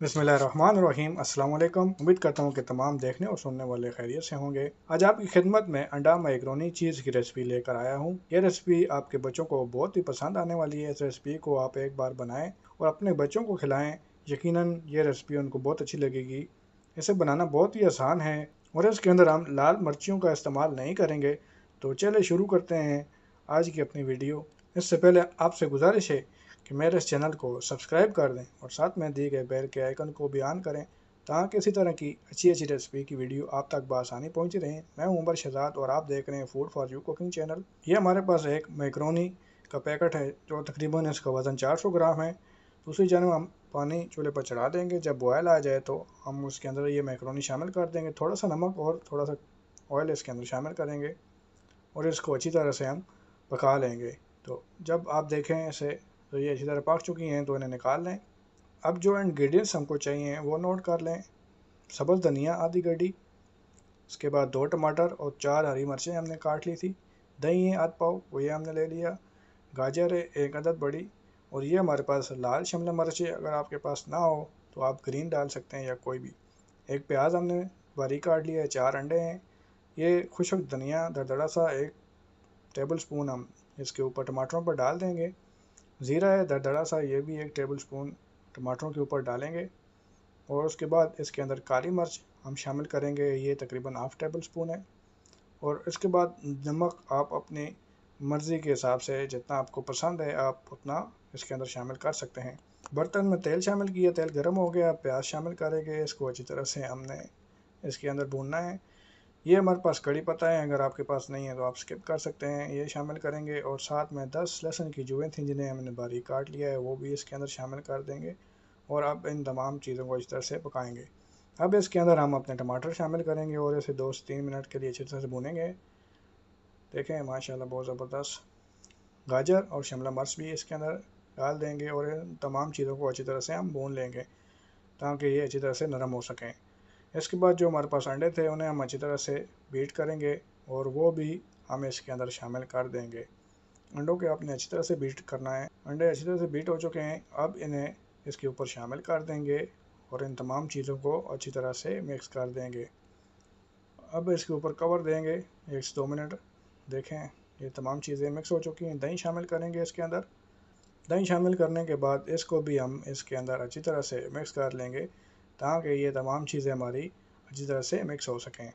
बिस्मिल्लाहिर्रहमानिर्रहीम। अस्सलाम वालेकुम। उम्मीद करता हूँ कि तमाम देखने और सुनने वाले खैरियत से होंगे। आज आपकी खिदमत में अंडा मैक्रोनी चीज़ की रेसिपी लेकर आया हूँ। ये रेसिपी आपके बच्चों को बहुत ही पसंद आने वाली है। इस रेसिपी को आप एक बार बनाएं और अपने बच्चों को खिलाएं। यकीनन ये रेसिपी उनको बहुत अच्छी लगेगी। इसे बनाना बहुत ही आसान है और इसके अंदर हम लाल मिर्चियों का इस्तेमाल नहीं करेंगे। तो चलिए शुरू करते हैं आज की अपनी वीडियो। इससे पहले आपसे गुजारिश है कि मेरे इस चैनल को सब्सक्राइब कर दें और साथ में दिए गए बेल के आइकन को भी ऑन करें ताकि इसी तरह की अच्छी अच्छी रेसिपी की वीडियो आप तक बआसानी पहुंची रहें। मैं हूं उमर शहजाद और आप देख रहे हैं food for you cooking channel. ये हमारे पास एक मैक्रोनी का पैकेट है जो तकरीबन इसका वज़न 400 ग्राम है। दूसरी जानब हम पानी चूल्हे पर चढ़ा देंगे। जब बॉयल आ जाए तो हम उसके अंदर ये मैक्रोनी शामिल कर देंगे। थोड़ा सा नमक और थोड़ा सा ऑयल इसके अंदर शामिल करेंगे और इसको अच्छी तरह से हम पका लेंगे। तो जब आप देखें इसे तो ये अच्छी तरह पक चुकी हैं तो इन्हें निकाल लें। अब जो इंग्रेडिएंट्स हमको चाहिए वो नोट कर लें। सब्ज़ धनिया आधी गड्डी, उसके बाद 2 टमाटर और 4 हरी मिर्चें हमने काट ली थी। दही है आध पाव, वो ये हमने ले लिया। गाजर है 1 अदद बड़ी और ये हमारे पास लाल शिमला मिर्च है। अगर आपके पास ना हो तो आप ग्रीन डाल सकते हैं या कोई भी। एक प्याज हमने बारीक काट लिया है। 4 अंडे हैं। ये खुशक धनिया दरदरा सा 1 टेबल स्पून हम इसके ऊपर टमाटरों पर डाल देंगे। ज़ीरा है दरदरा सा, ये भी 1 टेबल स्पून टमाटरों के ऊपर डालेंगे और उसके बाद इसके अंदर काली मिर्च हम शामिल करेंगे। ये तकरीबन हाफ़ टेबल स्पून है और इसके बाद नमक आप अपनी मर्ज़ी के हिसाब से जितना आपको पसंद है आप उतना इसके अंदर शामिल कर सकते हैं। बर्तन में तेल शामिल किया, तेल गर्म हो गया, प्याज शामिल करेंगे। इसको अच्छी तरह से हमने इसके अंदर भूनना है। ये हमारे पास कड़ी पत्ता है, अगर आपके पास नहीं है तो आप स्किप कर सकते हैं। ये शामिल करेंगे और साथ में 10 लहसुन की जुएँ थी जिन्हें हमने बारीक काट लिया है, वो भी इसके अंदर शामिल कर देंगे और अब इन तमाम चीज़ों को इस तरह से पकाएंगे। अब इसके अंदर हम अपने टमाटर शामिल करेंगे और इसे 2 से 3 मिनट के लिए अच्छी तरह से भूनेंगे। देखें माशाल्लाह बहुत ज़बरदस्त। गाजर और शिमला मिर्च भी इसके अंदर डाल देंगे और इन तमाम चीज़ों को अच्छी तरह से हम भून लेंगे ताकि ये अच्छी तरह से नरम हो सकें। इसके बाद जो हमारे पास अंडे थे उन्हें हम अच्छी तरह से बीट करेंगे और वो भी हम इसके अंदर शामिल कर देंगे। अंडों के आपने अच्छी तरह से बीट करना है। अंडे अच्छी तरह से बीट हो चुके हैं, अब इन्हें इसके ऊपर शामिल कर देंगे और इन तमाम चीज़ों को अच्छी तरह से मिक्स कर देंगे। अब इसके ऊपर कवर देंगे 1 से 2 मिनट। देखें ये तमाम चीज़ें मिक्स हो चुकी हैं। दही शामिल करेंगे इसके अंदर। दही शामिल करने के बाद इसको भी हम इसके अंदर अच्छी तरह से मिक्स कर लेंगे ताकि ये तमाम चीज़ें हमारी अच्छी तरह से मिक्स हो सकें।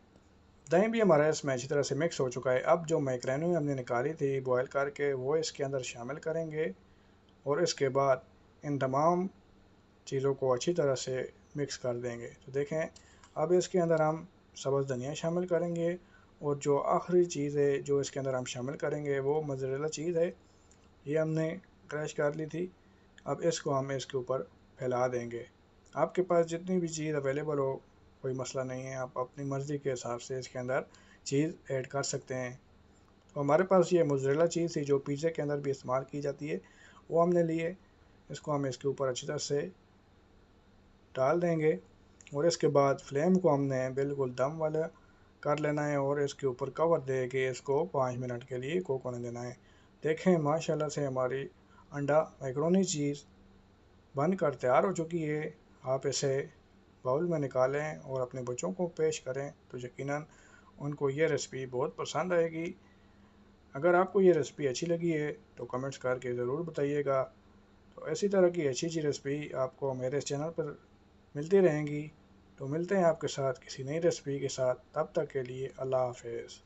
दही भी हमारा इसमें अच्छी तरह से मिक्स हो चुका है। अब जो मैक्रोनी हमने निकाली थी बॉयल करके वो इसके अंदर शामिल करेंगे और इसके बाद इन तमाम चीज़ों को अच्छी तरह से मिक्स कर देंगे। तो देखें अब इसके अंदर हम सब्ज़ धनिया शामिल करेंगे और जो आखिरी चीज़ है जो इसके अंदर हम शामिल करेंगे वो मोज़रेला चीज़ है। ये हमने क्रश कर ली थी। अब इसको हम इसके ऊपर फैला देंगे। आपके पास जितनी भी चीज़ अवेलेबल हो कोई मसला नहीं है, आप अपनी मर्ज़ी के हिसाब से इसके अंदर चीज़ ऐड कर सकते हैं। तो हमारे पास ये मोज़रेला चीज़ थी जो पिज़्ज़ा के अंदर भी इस्तेमाल की जाती है, वो हमने लिए। इसको हम इसके ऊपर अच्छी तरह से डाल देंगे और इसके बाद फ्लेम को हमने बिल्कुल दम वाला कर लेना है और इसके ऊपर कवर दे के इसको 5 मिनट के लिए कुक होने देना है। देखें माशाल्लाह से हमारी अंडा मैक्रोनी चीज़ बनकर तैयार हो चुकी है। आप इसे बाउल में निकालें और अपने बच्चों को पेश करें तो यकीनन उनको ये रेसिपी बहुत पसंद आएगी। अगर आपको ये रेसिपी अच्छी लगी है तो कमेंट्स करके ज़रूर बताइएगा। तो ऐसी तरह की अच्छी अच्छी रेसिपी आपको मेरे चैनल पर मिलती रहेंगी। तो मिलते हैं आपके साथ किसी नई रेसिपी के साथ, तब तक के लिए अल्लाह हाफ़िज़।